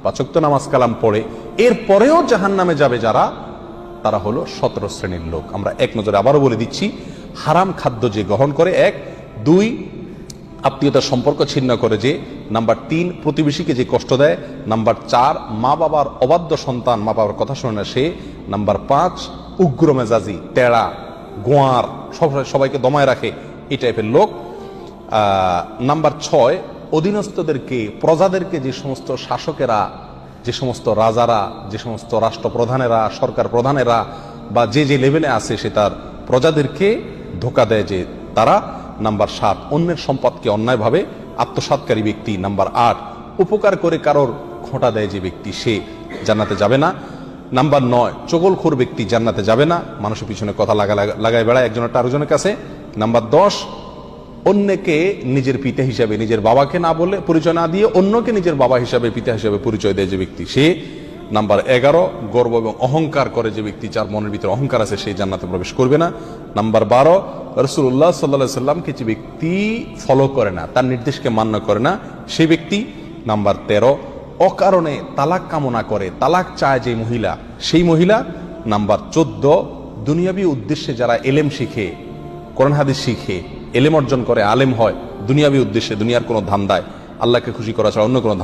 পাঁচ ওয়াক্ত নামাজ কালাম পড়ে এরপরেও জাহান্নামে যাবে যারা, তারা হলো 17 শ্রেণীর লোক। আমরা এক নজরে আবারও বলে দিচ্ছি, হারাম খাদ্য যে গ্রহণ করে, 1, 2 আত্মীয়তার সম্পর্ক ছিন্ন করে যে, নাম্বার 3 প্রতিবেশীকে যে কষ্ট দেয়, নাম্বার 4 মা বাবার অবাধ্য সন্তান, মা বাবার কথা শোনে না সে, নাম্বার 5 উগ্র মেজাজি, টেড়া, গোয়ার, সবাইকে দমায় রাখে, এই টাইপের লোক। নাম্বার 6 অধীনস্থদেরকে, প্রজাদেরকে, যে সমস্ত শাসকেরা, যে সমস্ত রাজারা, যে সমস্ত রাষ্ট্রপ্রধানেরা, সরকার প্রধানেরা বা যে যে লেভেলে আছে সে তার প্রজাদেরকে ধোঁকা দেয় যে তারা। নাম্বার 7 অন্যের সম্পদকে অন্যায়ভাবে আত্মসাৎকারী ব্যক্তি। নাম্বার 8 উপকার করে কারোর খোঁটা দেয় যে ব্যক্তি, সে জান্নাতে যাবে না। নাম্বার 9 চগলখোর ব্যক্তি জান্নাতে যাবে না, মানুষের পিছনে কথা লাগায় বেড়ায় একজনের আরেকজনের কাছে। নাম্বার 10 অন্যকে নিজের পিতা হিসাবে, নিজের বাবাকে না বলে, পরিচয় না দিয়ে অন্যকে নিজের বাবা হিসাবে, পিতা হিসাবে পরিচয় দেয় যে ব্যক্তি, সে। নাম্বার 11 গর্ব এবং অহংকার করে যে ব্যক্তি, যার মনের ভিতরে অহংকার আছে, সেই জান্নাতে প্রবেশ করবে না। নাম্বার 12 রাসূলুল্লাহ সাল্লাল্লাহু আলাইহি সাল্লামকে যে ব্যক্তি ফলো করে না, তার নির্দেশকে মান্য করে না, সেই ব্যক্তি। নাম্বার 13 অকারণে তালাক কামনা করে, তালাক চায় যে মহিলা, সেই মহিলা। নাম্বার 14 দুনিয়াবী উদ্দেশ্যে যারা এলেম শিখে, কোরআন হাদিস শিখে, এলেম অর্জন করে, আলেম হয় দুনিয়াবী উদ্দেশ্যে, দুনিয়ার কোনো ধান্দায়, আল্লাহকে খুশি করা ছাড়া অন্য কোনো